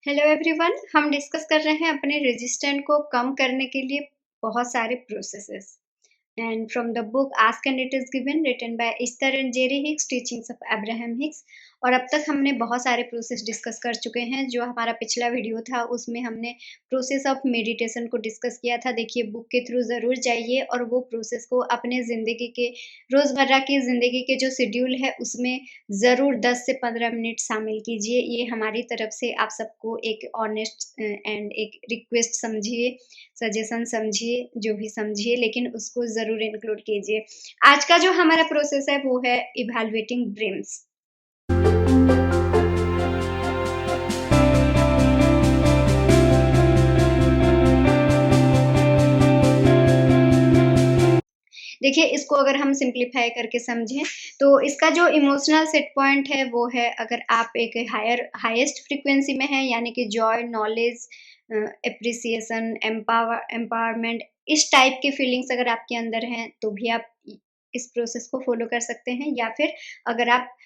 Hello everyone, हम discuss कर रहे हैं अपने रेजिस्टेंट को कम करने के लिए बहुत सारे processes and from the book ask and it is given written by Esther and Jerry Hicks teachings of Abraham Hicks. और अब तक हमने बहुत सारे प्रोसेस डिस्कस कर चुके हैं। जो हमारा पिछला वीडियो था उसमें हमने प्रोसेस ऑफ मेडिटेशन को डिस्कस किया था। देखिए, बुक के थ्रू ज़रूर जाइए और वो प्रोसेस को अपने ज़िंदगी के रोज़मर्रा की ज़िंदगी के जो शेड्यूल है उसमें ज़रूर 10 से 15 मिनट शामिल कीजिए। ये हमारी तरफ से आप सबको एक ऑनेस्ट एंड एक रिक्वेस्ट समझिए, सजेशन समझिए, जो भी समझिए, लेकिन उसको ज़रूर इंक्लूड कीजिए। आज का जो हमारा प्रोसेस है वो है इवैल्यूएटिंग ड्रीम्स। देखिए, इसको अगर हम सिंप्लीफाई करके समझें तो इसका जो इमोशनल सेट पॉइंट है वो है, अगर आप एक हाईएस्ट फ्रीक्वेंसी में हैं, यानी कि जॉय, नॉलेज, एप्रिसिएशन, एम्पावरमेंट, इस टाइप की फीलिंग्स अगर आपके अंदर हैं तो भी आप इस प्रोसेस को फॉलो कर सकते हैं। या फिर अगर आप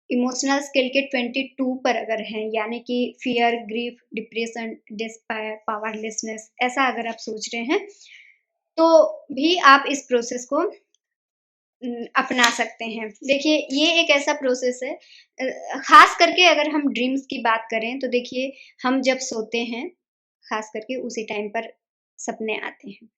इमोशनल स्केल के 22 पर अगर हैं, यानी कि फियर, ग्रीफ, डिप्रेशन, डिस्पायर, पावरलेसनेस, ऐसा अगर आप सोच रहे हैं तो भी आप इस प्रोसेस को अपना सकते हैं। देखिए, ये एक ऐसा प्रोसेस है, ख़ास करके अगर हम ड्रीम्स की बात करें तो देखिए, हम जब सोते हैं, ख़ास करके उसी टाइम पर सपने आते हैं।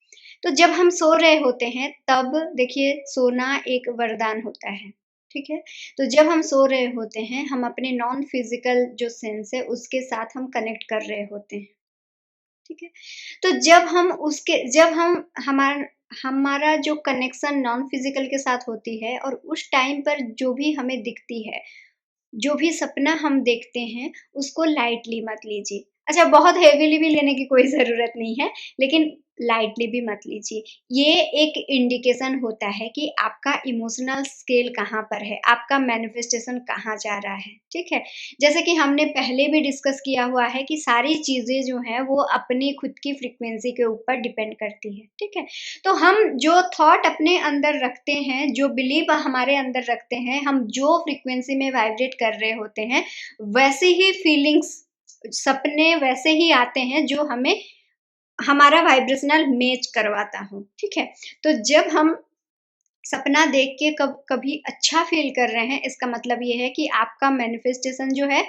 तो जब हम सो रहे होते हैं तब देखिए, सोना एक वरदान होता है, ठीक है? तो जब हम सो रहे होते हैं, हम अपने नॉन फिज़िकल जो सेंस है उसके साथ हम कनेक्ट कर रहे होते हैं। ठीक है? तो जब हम हमारा जो कनेक्शन नॉन फिज़िकल के साथ होती है और उस टाइम पर जो भी हमें दिखती है, जो भी सपना हम देखते हैं, उसको लाइटली मत लीजिए। अच्छा, बहुत हेवीली भी लेने की कोई ज़रूरत नहीं है, लेकिन लाइटली भी मत लीजिए। ये एक इंडिकेशन होता है कि आपका इमोशनल स्केल कहाँ पर है, आपका मैनिफेस्टेशन कहाँ जा रहा है, ठीक है? जैसे कि हमने पहले भी डिस्कस किया हुआ है कि सारी चीज़ें जो हैं, वो अपनी खुद की फ्रीक्वेंसी के ऊपर डिपेंड करती है, ठीक है? तो हम जो थॉट अपने अंदर रखते हैं, जो बिलीव हमारे अंदर रखते हैं, हम जो फ्रीक्वेंसी में वाइब्रेट कर रहे होते हैं, वैसी ही फीलिंग्स, सपने वैसे ही आते हैं जो हमें हमारा वाइब्रेशनल मैच करवाता हो, ठीक है? तो जब हम सपना देख के कभी अच्छा फील कर रहे हैं, इसका मतलब ये है कि आपका मैनिफेस्टेशन जो है,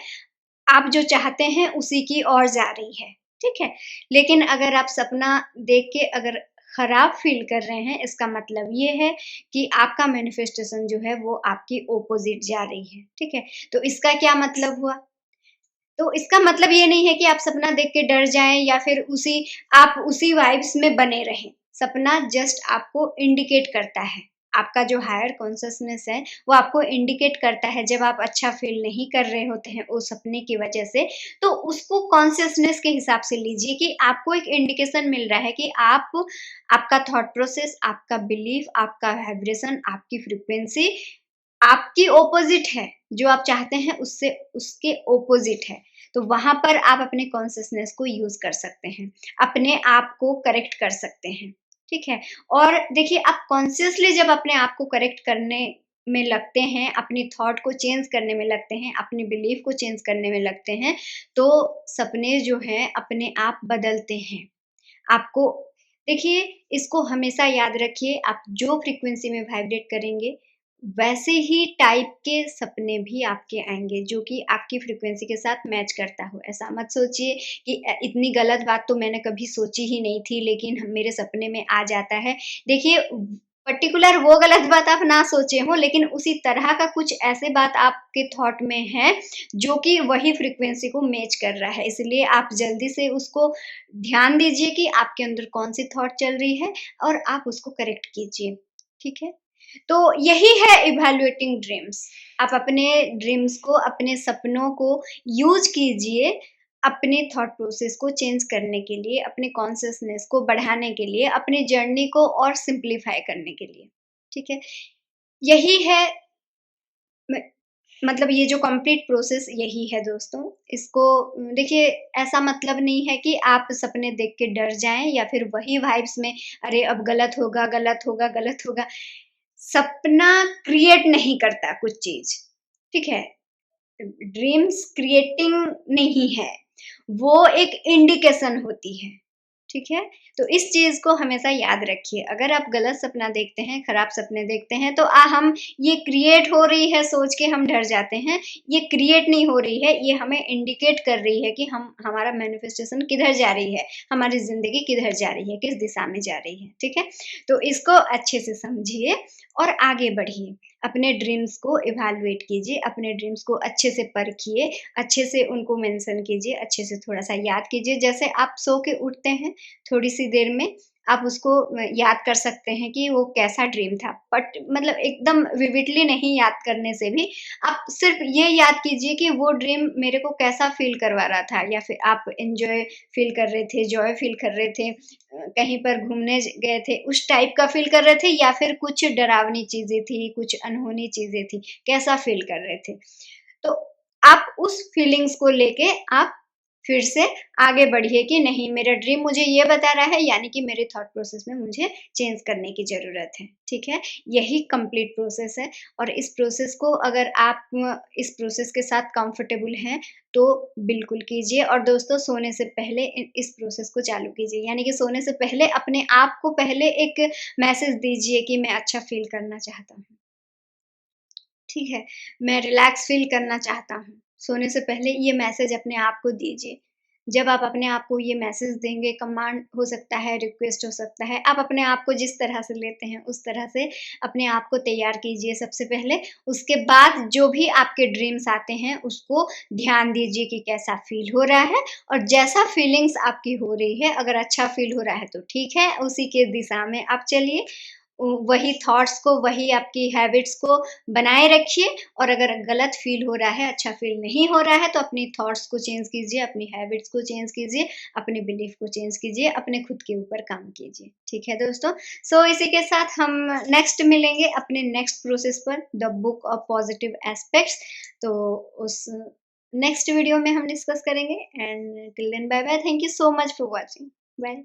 आप जो चाहते हैं उसी की ओर जा रही है, ठीक है? लेकिन अगर आप सपना देख के अगर खराब फील कर रहे हैं, इसका मतलब ये है कि आपका मैनिफेस्टेशन जो है वो आपकी ऑपोजिट जा रही है, ठीक है? तो इसका क्या मतलब हुआ? तो इसका मतलब ये नहीं है कि आप सपना देख के डर जाएँ या फिर आप उसी वाइब्स में बने रहें। सपना जस्ट आपको इंडिकेट करता है। आपका जो हायर कॉन्शसनेस है, वो आपको इंडिकेट करता है जब आप अच्छा फ़ील नहीं कर रहे होते हैं उस सपने की वजह से, तो उसको कॉन्शसनेस के हिसाब से लीजिए कि आपको एक इंडिकेशन मिल रहा है कि आपका थॉट प्रोसेस, आपका बिलीफ, आपका वाइब्रेशन, आपकी फ्रीक्वेंसी आपकी ऑपोजिट है। जो आप चाहते हैं उससे उसके ऑपोजिट है। तो वहाँ पर आप अपने कॉन्शसनेस को यूज़ कर सकते हैं, अपने आप को करेक्ट कर सकते हैं, ठीक है? और देखिए, आप कॉन्शियसली जब अपने आप को करेक्ट करने में लगते हैं, अपनी थॉट को चेंज करने में लगते हैं, अपनी बिलीफ को चेंज करने में लगते हैं, तो सपने जो हैं अपने आप बदलते हैं। आपको देखिए, इसको हमेशा याद रखिए, आप जो फ्रीक्वेंसी में वाइब्रेट करेंगे, वैसे ही टाइप के सपने भी आपके आएँगे, जो कि आपकी फ्रीक्वेंसी के साथ मैच करता हो। ऐसा मत सोचिए कि इतनी गलत बात तो मैंने कभी सोची ही नहीं थी, लेकिन मेरे सपने में आ जाता है। देखिए, पर्टिकुलर वो गलत बात आप ना सोचे हों, लेकिन उसी तरह का कुछ ऐसे बात आपके थॉट में है, जो कि वही फ्रीक्वेंसी को मैच कर रहा है। इसलिए आप जल्दी से उसको ध्यान दीजिए कि आपके अंदर कौन-सी थॉट चल रही है और आप उसको करेक्ट कीजिए, ठीक है? तो यही है इवैल्यूएटिंग ड्रीम्स। आप अपने ड्रीम्स को, अपने सपनों को यूज़ कीजिए, अपने थॉट प्रोसेस को चेंज करने के लिए, अपने कॉन्शसनेस को बढ़ाने के लिए, अपनी जर्नी को और सिम्प्लीफाई करने के लिए, ठीक है? यही है म मतलब ये जो कंप्लीट प्रोसेस यही है दोस्तों। इसको देखिए, ऐसा मतलब नहीं है कि आप सपने देख के डर जाएँ या फिर वही वाइब्स में अरे अब गलत होगा, गलत होगा, गलत होगा। सपना क्रिएट नहीं करता कुछ चीज़, ठीक है? ड्रीम्स क्रिएटिंग नहीं है। वो एक इंडिकेशन होती है, ठीक है? तो इस चीज़ को हमेशा याद रखिए। अगर आप गलत सपना देखते हैं, खराब सपने देखते हैं, तो हम ये क्रिएट हो रही है सोच के हम डर जाते हैं। ये क्रिएट नहीं हो रही है, ये हमें इंडिकेट कर रही है कि हम हमारा मैनिफेस्टेशन किधर जा रही है, हमारी ज़िंदगी किधर जा रही है, किस दिशा में जा रही है, ठीक है? तो इसको अच्छे से समझिए और आगे बढ़िए। अपने ड्रीम्स को इवैल्यूएट कीजिए, अपने ड्रीम्स को अच्छे से परखिए, अच्छे से उनको मेंशन कीजिए, अच्छे से थोड़ा-सा याद कीजिए। जैसे आप सो के उठते हैं, थोड़ी-सी देर में आप उसको याद कर सकते हैं कि वो कैसा ड्रीम था। बट मतलब एकदम विविडली नहीं याद करने से भी आप सिर्फ़ ये याद कीजिए कि वो ड्रीम मेरे को कैसा फ़ील करवा रहा था, या फिर आप एन्जॉय फ़ील कर रहे थे, जॉय फ़ील कर रहे थे, कहीं पर घूमने गए थे, उस टाइप का फ़ील कर रहे थे, या फिर कुछ डरावनी चीज़ें थी, कुछ अनहोनी चीज़ें थी, कैसा फ़ील कर रहे थे। तो आप उस फीलिंग्स को लेके आप फिर से आगे बढ़िए कि नहीं, मेरा ड्रीम मुझे ये बता रहा है, यानी कि मेरे थॉट प्रोसेस में मुझे चेंज करने की ज़रूरत है, ठीक है? यही कंप्लीट प्रोसेस है और इस प्रोसेस को अगर आप इस प्रोसेस के साथ कंफर्टेबल हैं, तो बिल्कुल कीजिए। और दोस्तों, सोने से पहले इस प्रोसेस को चालू कीजिए, यानी कि सोने से पहले अपने आप को पहले एक मैसेज दीजिए कि मैं अच्छा फ़ील करना चाहता हूँ। ठीक है, मैं रिलैक्स फ़ील करना चाहता हूँ। सोने से पहले ये मैसेज अपने आप को दीजिए। जब आप अपने आप को ये मैसेज देंगे, कमांड हो सकता है, रिक्वेस्ट हो सकता है, आप अपने आप को जिस तरह से लेते हैं, उस तरह से अपने आप को तैयार कीजिए सबसे पहले। उसके बाद जो भी आपके ड्रीम्स आते हैं, उसको ध्यान दीजिए कि कैसा फ़ील हो रहा है, और जैसा फ़ीलिंग्स आपकी हो रही है, अगर अच्छा फ़ील हो रहा है तो ठीक है, उसी के दिशा में आप चलिए। वही थॉट्स को, वही आपकी हैबिट्स को बनाए रखिए। और अगर गलत फ़ील हो रहा है, अच्छा फ़ील नहीं हो रहा है, तो अपनी थॉट्स को चेंज कीजिए, अपनी हैबिट्स को चेंज कीजिए, अपने बिलीफ को चेंज कीजिए, अपने खुद के ऊपर काम कीजिए। ठीक है दोस्तों? सो इसी के साथ हम नेक्स्ट मिलेंगे अपने नेक्स्ट प्रोसेस पर, the book of positive aspects. तो उस नेक्स्ट वीडियो में हम डिस्कस करेंगे। And till then bye bye. Thank you so much for watching. Bye.